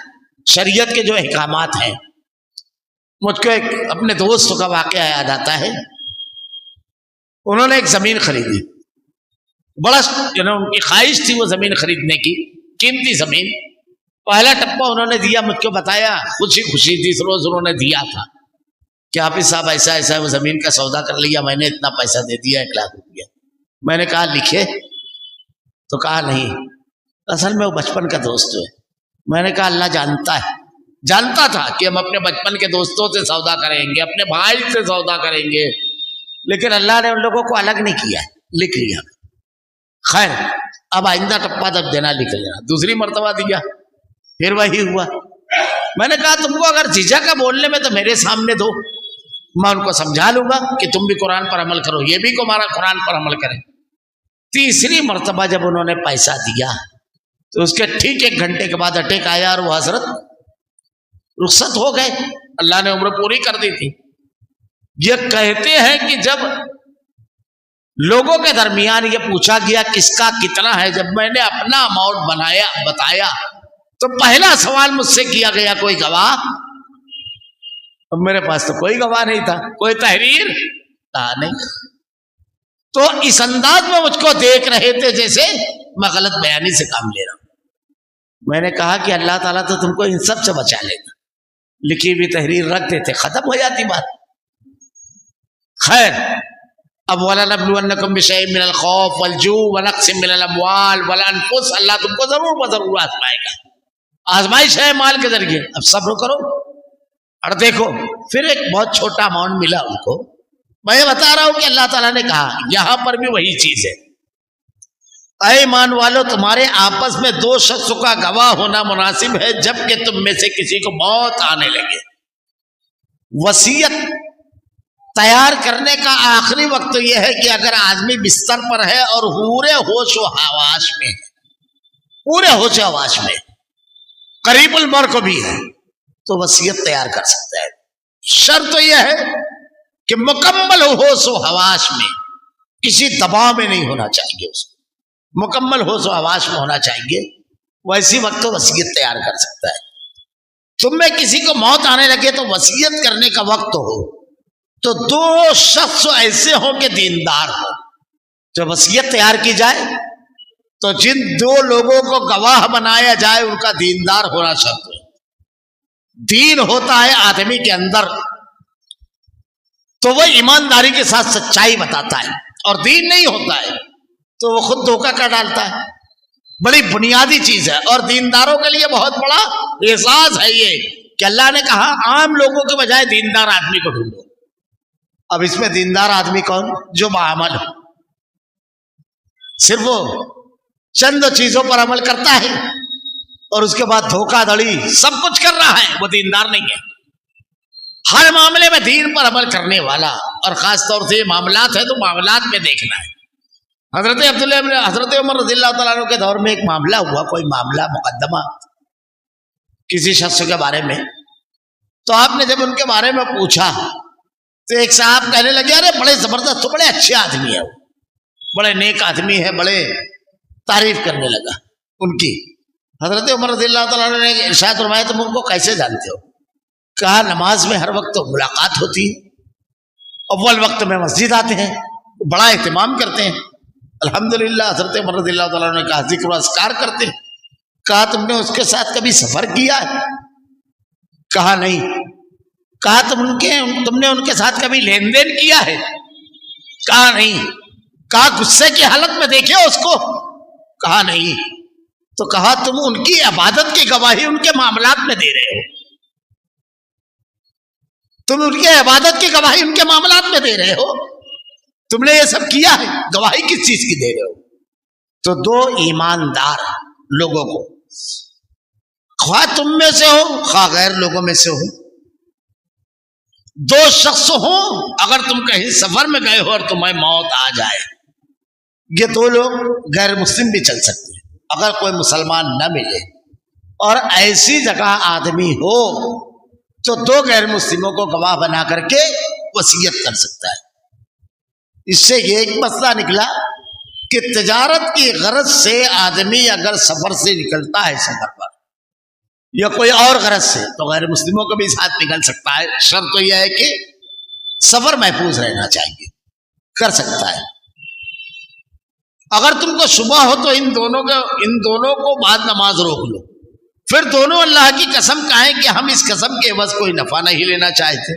شریعت کے جو احکامات ہیں، مجھ کو ایک اپنے دوست کا واقعہ یاد آتا ہے. انہوں نے ایک زمین خریدی، بڑا ان کی خواہش تھی وہ زمین خریدنے کی، قیمتی زمین. پہلا ٹپا انہوں نے دیا، مجھ کو بتایا، خوشی خوشی تھی، روز انہوں نے دیا تھا کہ حافظ صاحب ایسا ایسا وہ زمین کا سودا کر لیا، میں نے اتنا پیسہ دے دیا، 1 لاکھ روپیہ. میں نے کہا لکھے؟ تو کہا نہیں، اصل میں وہ بچپن کا دوست ہے. میں نے کہا اللہ جانتا تھا کہ ہم اپنے بچپن کے دوستوں سے سودا کریں گے، اپنے بھائی سے سودا کریں گے، لیکن اللہ نے ان لوگوں کو الگ نہیں کیا ہے, لکھ لیا. خیر اب آئندہ ٹپا تب دینا لکھ لینا. دوسری مرتبہ دیا, پھر وہی ہوا. میں نے کہا تم کو اگر جھجھک ہے بولنے میں تو میرے سامنے دو, میں ان کو سمجھا لوں گا کہ تم بھی قرآن پر عمل کرو, یہ بھی کو ہمارا قرآن پر عمل کرے. تیسری مرتبہ جب انہوں نے پیسہ دیا تو اس کے ٹھیک 1 گھنٹے کے بعد اٹیک آیا اور وہ حضرت رخصت ہو گئے. اللہ نے عمر پوری کر دی تھی. یہ کہتے ہیں کہ جب لوگوں کے درمیان یہ پوچھا گیا کس کا کتنا ہے, جب میں نے اپنا اماؤنٹ بتایا تو پہلا سوال مجھ سے کیا گیا کوئی گواہ؟ اب میرے پاس تو کوئی گواہ نہیں تھا, کوئی تحریر تھا نہیں. تو اس انداز میں مجھ کو دیکھ رہے تھے جیسے میں غلط بیانی سے کام لے رہا ہوں. میں نے کہا کہ اللہ تعالیٰ تو تم کو ان سب سے بچا لیتا, لکھی بھی تحریر رکھ دیتے, ختم ہو جاتی بات. خیر اب وَلَنَبْلُوَنَّكُمْ بِشَيْءٍ مِّنَ الْخَوْفِ وَالْجُوعِ وَنَقْصٍ مِّنَ الْأَمْوَالِ وَالْأَنفُسِ, اللہ تم کو ضرور بضرور آزمائے گا. آزمائش ہے مال کے ذریعے, اب صبر کرو. اور دیکھو پھر ایک بہت چھوٹا اماؤنٹ ملا ان کو. میں بتا رہا ہوں کہ اللہ تعالیٰ نے کہا یہاں پر بھی وہی چیز ہے. اے ایمان والو, تمہارے آپس میں 2 شخصوں کا گواہ ہونا مناسب ہے جبکہ تم میں سے کسی کو موت آنے لگے. وصیت تیار کرنے کا آخری وقت یہ ہے کہ اگر آدمی بستر پر ہے اور پورے ہوش و حواس میں ہے, پورے ہوش و حواس میں, قریب الموت کو بھی ہے, تو وصیت تیار کر سکتا ہے. شرط یہ ہے کہ مکمل ہوش و حواس میں, کسی دباؤ میں نہیں ہونا چاہیے, اس کو مکمل ہوش و حواس میں ہونا چاہیے. ویسی وقت تو وصیت تیار کر سکتا ہے. تم میں کسی کو موت آنے لگے تو وصیت کرنے کا وقت ہو تو 2 شخص ایسے ہوں کہ دیندار ہو. جب وصیت تیار کی جائے تو جن 2 لوگوں کو گواہ بنایا جائے ان کا دیندار ہونا شرط ہے. دین ہوتا ہے آدمی کے اندر تو وہ ایمانداری کے ساتھ سچائی بتاتا ہے, اور دین نہیں ہوتا ہے تو وہ خود دھوکہ کر ڈالتا ہے. بڑی بنیادی چیز ہے, اور دینداروں کے لیے بہت بڑا اعزاز ہے یہ کہ اللہ نے کہا عام لوگوں کے بجائے دیندار آدمی کو ڈھونڈو. اب اس میں دیندار آدمی کون؟ جو بعمل ہو, صرف وہ چند چیزوں پر عمل کرتا ہے اور اس کے بعد دھوکہ دھڑی سب کچھ کر رہا ہے, وہ دیندار نہیں ہے. ہر معاملے میں دین پر عمل کرنے والا, اور خاص طور سے معاملات ہے تو معاملات میں دیکھنا ہے. حضرت عمر رضی اللہ تعالیٰ عنہ کے دور میں ایک معاملہ ہوا, کوئی معاملہ مقدمہ کسی شخص کے بارے میں. تو آپ نے جب ان کے بارے میں پوچھا تو ایک صاحب کہنے لگے ارے بڑے زبردست, تو بڑے اچھے آدمی ہے, وہ بڑے نیک آدمی ہے, بڑے تعریف کرنے لگا ان کی. حضرت عمر رضی اللہ تعالیٰ عنہ نے ارشاد فرمایا تم ان کو کیسے جانتے ہو؟ کہا نماز میں ہر وقت ملاقات ہوتی ہے, اول وقت میں مسجد آتے ہیں, بڑا اہتمام کرتے ہیں. الحمدللہ. حضرت عمر رضی اللہ تعالیٰ عنہ نے کہا ذکر و اذکار کرتے ہیں. کہا تم نے اس کے ساتھ کبھی سفر کیا ہے؟ کہا نہیں. کہا تم نے ان کے ساتھ کبھی لین دین کیا ہے؟ کہا نہیں. کہا غصے کی حالت میں دیکھے اس کو؟ کہا نہیں. تو کہا تم ان کی عبادت کی گواہی ان کے معاملات میں دے رہے ہو, تم ان کی عبادت کی گواہی ان کے معاملات میں دے رہے ہو, تم نے یہ سب کیا ہے, گواہی کس چیز کی دے رہے ہو؟ تو 2 ایماندار لوگوں کو, خواہ تم میں سے ہو خواہ غیر لوگوں میں سے ہو, 2 شخص ہوں, اگر تم کہیں سفر میں گئے ہو اور تمہیں موت آ جائے, یہ 2 لوگ غیر مسلم بھی چل سکتے ہیں اگر کوئی مسلمان نہ ملے, اور ایسی جگہ آدمی ہو تو 2 غیر مسلموں کو گواہ بنا کر کے وصیت کر سکتا ہے. اس سے یہ ایک مسئلہ نکلا کہ تجارت کی غرض سے آدمی اگر سفر سے نکلتا ہے سفر پر یا کوئی اور غرض سے تو غیر مسلموں کو بھی ساتھ نکل سکتا ہے. شرط تو یہ ہے کہ سفر محفوظ رہنا چاہیے, کر سکتا ہے. اگر تم کو شبہ ہو تو ان دونوں کو بعد نماز روک لو, پھر دونوں اللہ کی قسم کہیں کہ ہم اس قسم کے عوض کوئی نفع نہیں لینا چاہتے,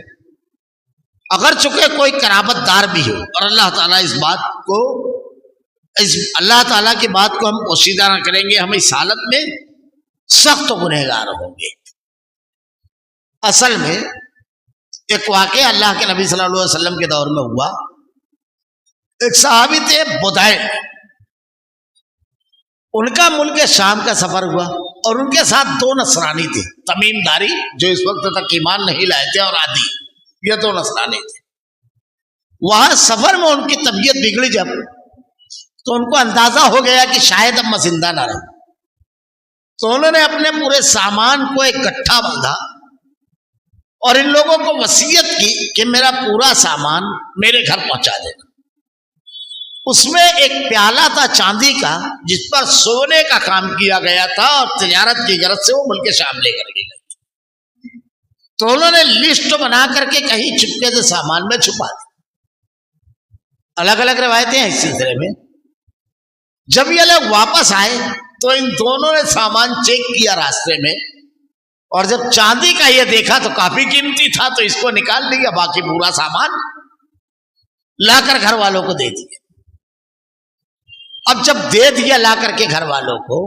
اگر چونکہ کوئی قرابت دار بھی ہو, اور اللہ تعالیٰ اللہ تعالیٰ کی بات کو ہم پوشیدہ نہ کریں گے, ہم اس حالت میں سخت گنہگار ہوں گے. اصل میں ایک واقعہ اللہ کے نبی صلی اللہ علیہ وسلم کے دور میں ہوا. ایک صحابی تھے بدائل، ان کا ملک شام کا سفر ہوا اور ان کے ساتھ 2 نصرانی تھے، تمیم داری جو اس وقت تک ایمان نہیں لائے تھے، اور عادی، یہ 2 نصرانی تھے۔ وہاں سفر میں ان کی طبیعت بگڑی جب، تو ان کو اندازہ ہو گیا کہ شاید اب میں زندہ نہ رہوں، تو انہوں نے اپنے پورے سامان کو ایک گٹھا باندھا اور ان لوگوں کو وصیت کی کہ میرا پورا سامان میرے گھر پہنچا دینا۔ اس میں ایک پیالہ تھا چاندی کا جس پر سونے کا کام کیا گیا تھا، اور تجارت کی غرض سے وہ ملک شام لے کر کے گئے، تو انہوں نے لسٹ بنا کر کے کہیں چپکے سے سامان میں چھپا دی۔ الگ الگ روایتیں ہیں اس سلسلے میں۔ جب یہ لوگ واپس آئے تو ان دونوں نے سامان چیک کیا راستے میں، اور جب چاندی کا یہ دیکھا تو کافی قیمتی تھا، تو اس کو نکال لیا، باقی پورا سامان لا کر گھر والوں کو دے دیا۔ اب جب دے دیا لا کر کے گھر والوں کو،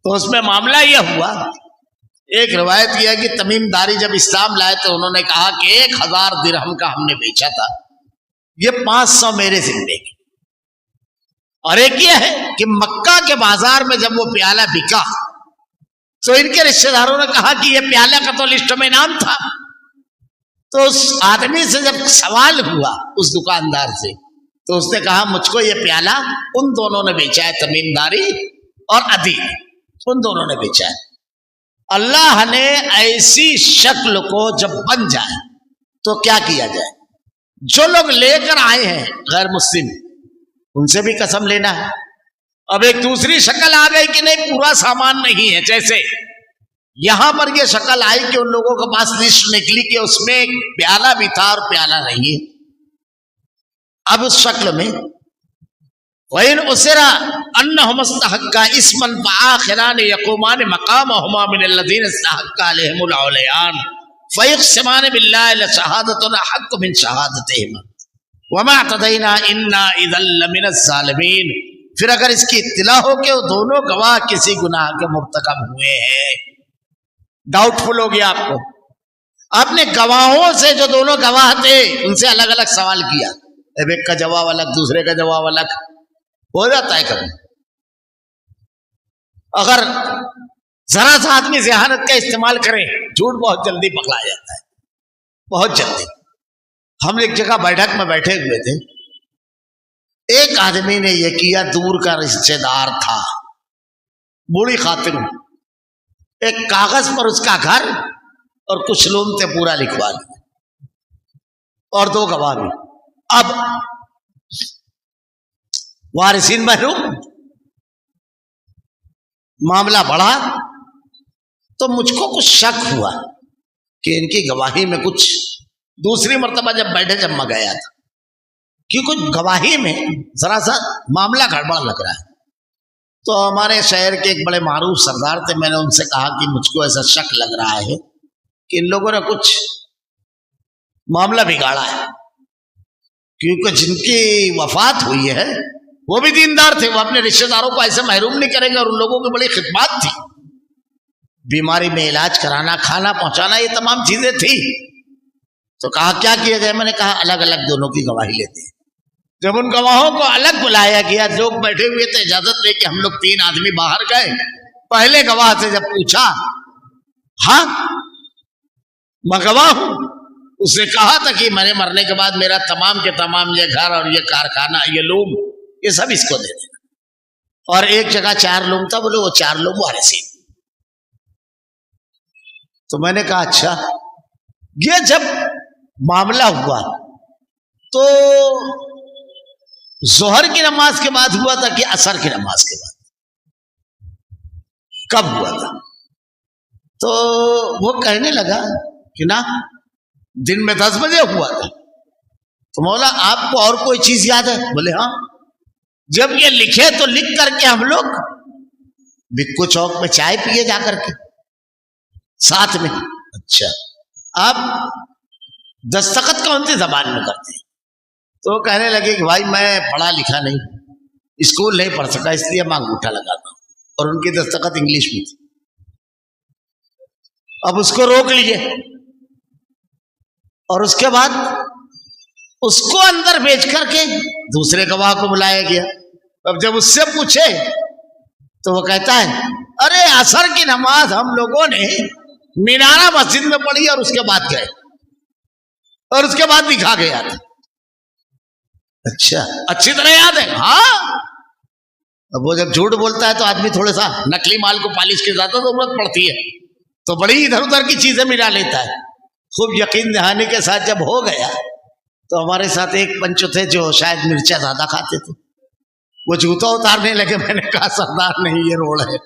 تو اس میں معاملہ یہ ہوا، ایک روایت یہ ہے کہ تمیم داری جب اسلام لائے تو انہوں نے کہا کہ 1000 درہم کا ہم نے بیچا تھا، یہ 500 میرے ذمے کی۔ اور ایک یہ ہے کہ مکہ کے بازار میں جب وہ پیالہ بکا تو ان کے رشتہ داروں نے کہا کہ یہ پیالہ کا تو لسٹ میں نام تھا، تو اس آدمی سے جب سوال ہوا اس دکاندار سے، تو اس نے کہا مجھ کو یہ پیالہ ان دونوں نے بیچا ہے، تمیم داری اور عدی، ان دونوں نے بیچا ہے۔ اللہ نے ایسی شکل کو جب بن جائے تو کیا کیا جائے؟ جو لوگ لے کر آئے ہیں غیر مسلم، ان سے بھی قسم لینا ہے۔ اب ایک دوسری شکل آ گئی کہ نہیں پورا سامان نہیں ہے، جیسے یہاں پر یہ شکل آئی کہ ان لوگوں کے پاس لسٹ نکلی کہ اس میں ایک پیالہ بھی تھا اور پیالہ نہیں ہے۔ اب اس شکل میں وَإِنْ أُسِرَ أَنَّهُمَا اسْتَحَقَّا إِثْمًا فَآخِرَانِ يَقُومَانِ مَقَامَهُمَا مِنَ الَّذِينَ اسْتَحَقَّ عَلَيْهِمُ الْأَوْلَيَانِ فَيُقْسِمَانِ بِاللَّهِ لَشَهَادَتُنَا أَحَقُّ مِنْ شَهَادَتِهِمَا وَمَا اعْتَدَيْنَا إِنَّا إِذًا لَّمِنَ الظَّالِمِينَ۔ پھر اگر اس کی اطلاع ہو کہ وہ دونوں گواہ کسی گناہ کے مرتکب ہوئے ہیں، ڈاؤٹ فل ہو گیا آپ کو، آپ نے گواہوں سے جو دونوں گواہ تھے ان سے الگ الگ سوال کیا، ایک کا جواب الگ دوسرے کا جواب الگ، ہو جاتا ہے کبھی۔ اگر ذرا سا آدمی ذہانت کا استعمال کرے جھوٹ بہت جلدی پکڑا جاتا ہے، بہت جلدی۔ ہم ایک جگہ بیٹھک میں بیٹھے ہوئے تھے، ایک آدمی نے یہ کیا، دور کا رشتہ دار تھا، بوڑھی خاتون، ایک کاغذ پر اس کا گھر اور کچھ لومتے پورا لکھوا دیا، اور 2 گواہ بھی۔ اب وارثین محروم، معاملہ بڑھا تو مجھ کو کچھ شک ہوا کہ ان کی گواہی میں کچھ، دوسری مرتبہ جب بیٹھے جب میں گیا تھا کہ کچھ گواہی میں ذرا سا معاملہ گڑبڑ لگ رہا ہے، تو ہمارے شہر کے ایک بڑے معروف سردار تھے، میں نے ان سے کہا کہ مجھ کو ایسا شک لگ رہا ہے کہ ان لوگوں نے کچھ معاملہ بگاڑا ہے، کیونکہ جن کی وفات ہوئی ہے وہ بھی دیندار تھے، وہ اپنے رشتہ داروں کو ایسے محروم نہیں کریں گے، اور ان لوگوں کی بڑی خدمات تھی، بیماری میں علاج کرانا، کھانا پہنچانا، یہ تمام چیزیں تھی۔ تو کہا کیا کیا جائے؟ میں نے کہا الگ الگ دونوں کی گواہی لیتے ہیں۔ جب ان گواہوں کو الگ بلایا گیا، لوگ بیٹھے ہوئے تھے، اجازت لے کے ہم لوگ 3 آدمی باہر گئے، پہلے گواہ سے جب پوچھا، ہاں میں گواہ ہوں، اس نے کہا تھا کہ میں نے مرنے کے بعد میرا تمام کے تمام یہ گھر اور یہ کارخانہ، یہ لوم، یہ سب اس کو دے دینا، اور ایک جگہ 4 لوم تھا، بولے وہ 4 لوم وارثین۔ تو میں نے کہا اچھا، یہ جب معاملہ ہوا تو ظہر کی نماز کے بعد ہوا تھا کہ عصر کی نماز کے بعد؟ کب ہوا تھا؟ تو وہ کہنے لگا کہ نا دن میں 10 بجے ہوا تھا۔ تو مولا آپ کو اور کوئی چیز یاد ہے؟ بولے ہاں۔ جب یہ لکھے تو لکھ کر کے ہم لوگ بکو چوک میں چائے پیے جا کر کے ساتھ میں۔ اچھا، آپ دستخط کون سی زبان میں کرتے ہیں؟ تو کہنے لگے کہ بھائی میں پڑھا لکھا نہیں، اسکول نہیں پڑھ سکا، اس لیے میں انگوٹھا لگاتا ہوں، اور ان کی دستخط انگلش میں تھی۔ اب اس کو روک لیجئے، اور اس کے بعد اس کو اندر بھیج کر کے دوسرے گواہ کو بلایا گیا. اب جب اس سے پوچھے تو وہ کہتا ہے ارے عصر کی نماز ہم لوگوں نے مینارہ مسجد میں پڑھی اور اس کے بعد گئے اور اس کے بعد دکھا گیا تھا. اچھا اچھی طرح یاد ہے؟ ہاں. اب وہ جب جھوٹ بولتا ہے تو آدمی تھوڑا سا نقلی مال کو پالش کی زیادہ ضرورت پڑتی ہے تو بڑی ادھر ادھر کی چیزیں ملا لیتا ہے. خوب یقین دہانی کے ساتھ جب ہو گیا تو ہمارے ساتھ ایک پنچو تھے جو شاید مرچا زیادہ کھاتے تھے. وہ جوتا اتارنے لگے. میں نے کہا سردار نہیں یہ روڑ ہے.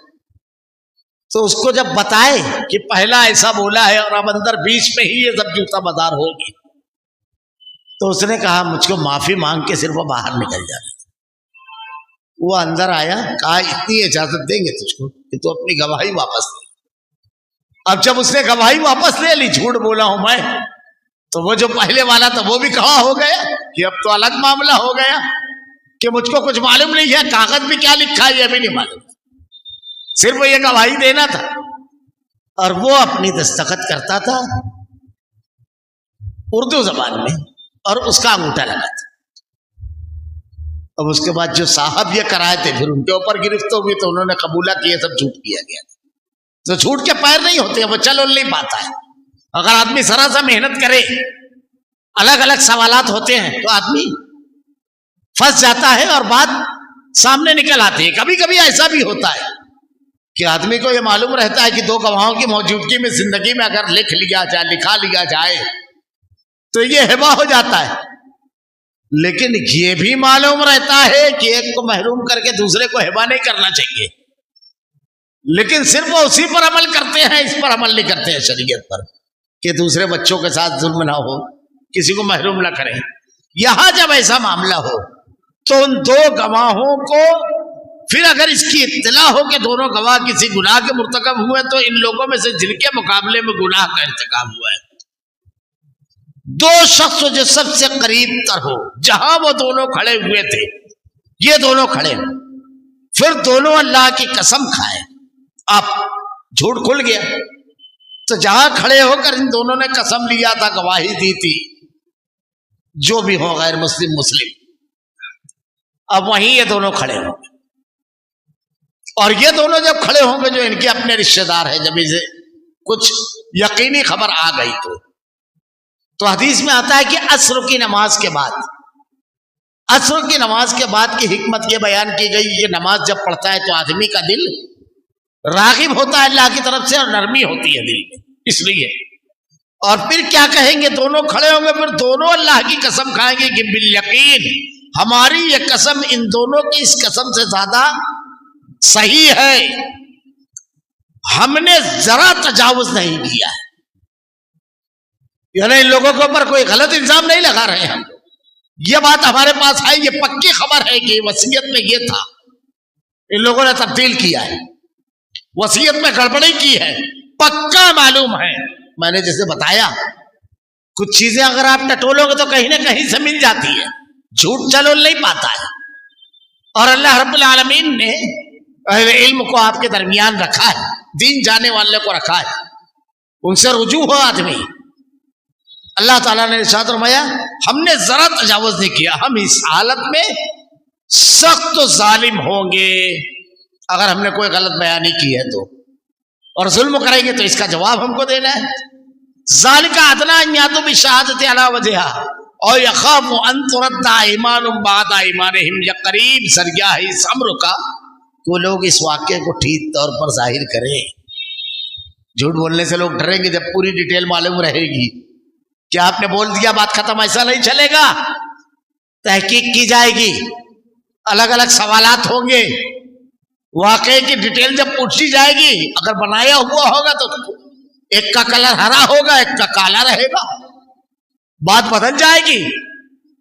تو اس کو جب بتائے کہ پہلا ایسا بولا ہے اور اب اندر بیچ میں ہی یہ سب جوتا بازار ہوگی تو اس نے کہا مجھ کو معافی مانگ کے صرف وہ باہر نکل جانا. وہ اندر آیا, کہا اتنی اجازت دیں گے تجھ کو کہ تو اپنی گواہی واپس لے. اب جب اس نے گواہی واپس لے لی, جھوٹ بولا ہوں میں, تو وہ جو پہلے والا تھا وہ بھی کہا ہو گیا کہ اب تو الگ معاملہ ہو گیا کہ مجھ کو کچھ معلوم نہیں ہے, کاغذ بھی کیا لکھا ہے یہ بھی نہیں معلوم, صرف یہ گواہی دینا تھا. اور وہ اپنی دستخط کرتا تھا اردو زبان میں اور اس کا انگوٹھا لگا تھا. اب اس کے بعد جو صاحب یہ کرائے تھے پھر ان کے اوپر گرفت ہوئی تو انہوں نے قبولہ کیا سب جھوٹ کیا گیا تھا. تو جھوٹ کے پیر نہیں ہوتے, وہ چل نہیں پاتا ہے. اگر آدمی ذرا سا محنت کرے, الگ الگ سوالات ہوتے ہیں تو آدمی پھنس جاتا ہے اور بات سامنے نکل آتی ہے. کبھی کبھی ایسا بھی ہوتا ہے کہ آدمی کو یہ معلوم رہتا ہے کہ دو گواہوں کی موجودگی میں زندگی میں اگر لکھا لیا جائے تو یہ ہبہ ہو جاتا ہے. لیکن یہ بھی معلوم رہتا ہے کہ ایک کو محروم کر کے دوسرے کو ہبہ نہیں کرنا چاہیے, لیکن صرف وہ اسی پر عمل کرتے ہیں, اس پر عمل نہیں کرتے ہیں شریعت پر کہ دوسرے بچوں کے ساتھ ظلم نہ ہو, کسی کو محروم نہ کریں. یہاں جب ایسا معاملہ ہو تو ان دو گواہوں کو پھر اگر اس کی اطلاع ہو کہ دونوں گواہ کسی گناہ کے مرتکب ہوئے تو ان لوگوں میں سے جن کے مقابلے میں گناہ کا ارتکاب ہوا ہے, دو شخص جو سب سے قریب تر ہو, جہاں وہ دونوں کھڑے ہوئے تھے یہ دونوں کھڑے ہو, پھر دونوں اللہ کی قسم کھائے. اب جھوٹ کھل گیا تو جہاں کھڑے ہو کر ان دونوں نے قسم لیا تھا, گواہی دی تھی, جو بھی ہو غیر مسلم مسلم, اب وہیں یہ دونوں کھڑے ہوں گے. اور یہ دونوں جب کھڑے ہوں گے جو ان کے اپنے رشتہ دار ہیں, جب اسے کچھ یقینی خبر آ گئی تو حدیث میں آتا ہے کہ عصر کی نماز کے بعد, عصر کی نماز کے بعد کی حکمت یہ بیان کی گئی کہ نماز جب پڑھتا ہے تو آدمی کا دل راغب ہوتا ہے اللہ کی طرف سے اور نرمی ہوتی ہے دل میں, اس لیے. اور پھر کیا کہیں گے, دونوں کھڑے ہوں گے, پھر دونوں اللہ کی قسم کھائیں گے کہ بالیقین ہماری یہ قسم ان دونوں کی اس قسم سے زیادہ صحیح ہے, ہم نے ذرا تجاوز نہیں کیا ہے. یعنی ان لوگوں کے اوپر کوئی غلط الزام نہیں لگا رہے ہم. یہ بات ہمارے پاس ہے, یہ پکی خبر ہے کہ وصیت میں یہ تھا, ان لوگوں نے تبدیل کیا ہے, وصیت میں گڑبڑی کی ہے, پکا معلوم ہے. میں نے جیسے بتایا کچھ چیزیں اگر آپ ٹٹولو گے تو کہیں نہ کہیں سے مل جاتی ہے, جھوٹ چلو نہیں پاتا ہے. اور اللہ رب العالمین نے اہل علم کو آپ کے درمیان رکھا ہے, دین جانے والے کو رکھا ہے, ان سے رجوع ہو آدمی. اللہ تعالیٰ نے ارشاد فرمایا ہم نے ذرا تجاوز نہیں کیا, ہم اس حالت میں سخت ظالم ہوں گے اگر ہم نے کوئی غلط بیانی کی ہے تو, اور ظلم کریں گے تو اس کا جواب ہم کو دینا ہے. ذالک ادنی ان یاتوا بالشہادۃ علی وجہہا او یخافوا ان ترد ایمان بعد ایمانہم, یا قریب ذریعہ ہے اس امر کا وہ لوگ اس واقعے کو ٹھیک طور پر ظاہر کریں. جھوٹ بولنے سے لوگ ڈریں گے جب پوری ڈیٹیل معلوم رہے گی. کیا آپ نے بول دیا بات ختم, ایسا نہیں چلے گا. تحقیق کی جائے گی, الگ الگ سوالات ہوں گے, واقعے کی ڈیٹیل جب پوچھی جائے گی, اگر بنایا ہوا ہوگا تو ایک کا کلر ہرا ہوگا ایک کا کالا رہے گا, بات بدل جائے گی.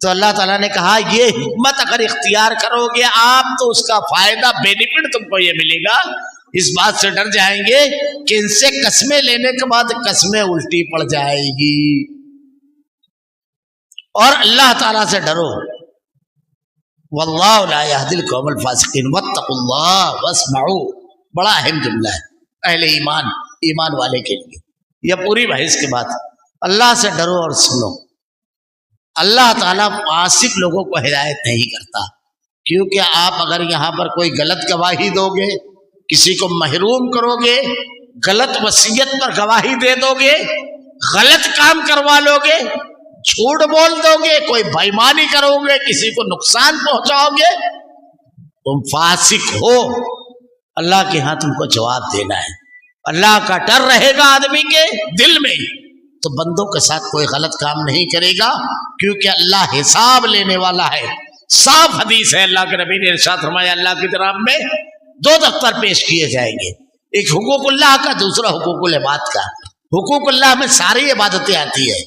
تو اللہ تعالیٰ نے کہا یہ حکمت اگر اختیار کرو گے آپ تو اس کا فائدہ بینیفٹ تم کو یہ ملے گا. اس بات سے ڈر جائیں گے کہ ان سے قسمیں لینے کے بعد قسمیں الٹی پڑ جائے گی. اور اللہ تعالیٰ سے ڈرو, واللہ لا یہدی القوم الفاسقین واتقوا اللہ واسمعوا. بڑا اہم جملہ ہے اہل ایمان, ایمان والے کے لیے. یہ پوری بحث کے بعد اللہ سے ڈرو اور سنو. اللہ تعالیٰ فاسق لوگوں کو ہدایت نہیں کرتا، کیونکہ آپ اگر یہاں پر کوئی غلط گواہی دو گے، کسی کو محروم کرو گے، غلط وصیت پر گواہی دے دو گے، غلط کام کروا لو گے، جھوٹ بول دو گے، کوئی بےایمانی کرو گے، کسی کو نقصان پہنچاؤ گے، تم فاسق ہو، اللہ کے ہاں تم کو جواب دینا ہے۔ اللہ کا ڈر رہے گا آدمی کے دل میں تو بندوں کے ساتھ کوئی غلط کام نہیں کرے گا، کیونکہ اللہ حساب لینے والا ہے۔ صاف حدیث ہے، اللہ کے نبی نے ارشاد فرمایا اللہ کی جناب میں دو دفتر پیش کیے جائیں گے، ایک حقوق اللہ کا، دوسرا حقوق العباد کا۔ حقوق اللہ میں ساری عبادتیں آتی ہے،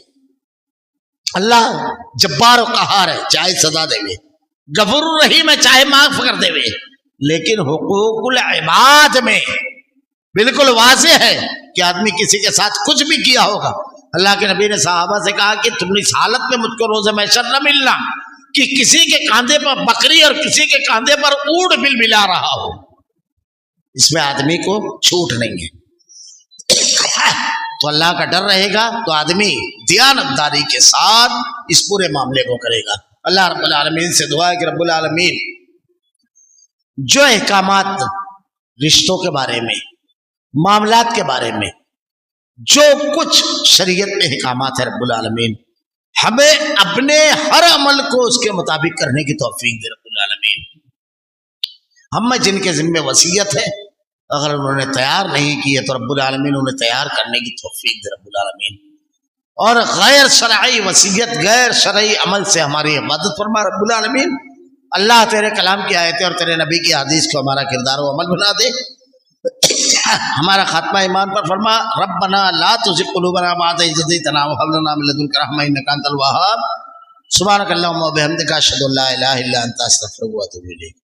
اللہ جبار و قہار ہے، چاہے سزا دے وے، غفور الرحیم ہے، چاہے معاف کر دے وے، لیکن حقوق العباد میں بالکل واضح ہے کہ آدمی کسی کے ساتھ کچھ بھی کیا ہوگا۔ اللہ کے نبی نے صحابہ سے کہا کہ تم اس حالت میں مجھ کو روز محشر نہ ملنا کہ کسی کے کاندھے پر بکری اور کسی کے کاندھے پر اونٹ بل بلا رہا ہو، اس میں آدمی کو چھوٹ نہیں ہے۔ تو اللہ کا ڈر رہے گا تو آدمی دیانتداری کے ساتھ اس پورے معاملے کو کرے گا۔ اللہ رب العالمین سے دعا ہے کہ رب العالمین جو احکامات رشتوں کے بارے میں، معاملات کے بارے میں، جو کچھ شریعت میں احکامات ہے، رب العالمین ہمیں اپنے ہر عمل کو اس کے مطابق کرنے کی توفیق دے رب العالمین۔ ہم میں جن کے ذمہ وصیت ہے اگر انہوں نے تیار نہیں کی ہے تو رب العالمین انہیں تیار کرنے کی توفیق دے رب العالمین، اور غیر شرعی وصیت، غیر شرعی عمل سے ہماری حفاظت فرما رب العالمین۔ اللہ تیرے کلام کی آیتیں اور تیرے نبی کی حدیث کو ہمارا کردار و عمل بنا دے، ہمارا خاتمہ ایمان پر فرما۔ ربنا لا تزغ قلوبنا بعد إذ هديتنا وهب لنا من لدنك رحمة إنك أنت الوهاب۔ سبحانك اللهم وبحمدك أشهد أن لا إله إلا أنت أستغفرك وأتوب إليك۔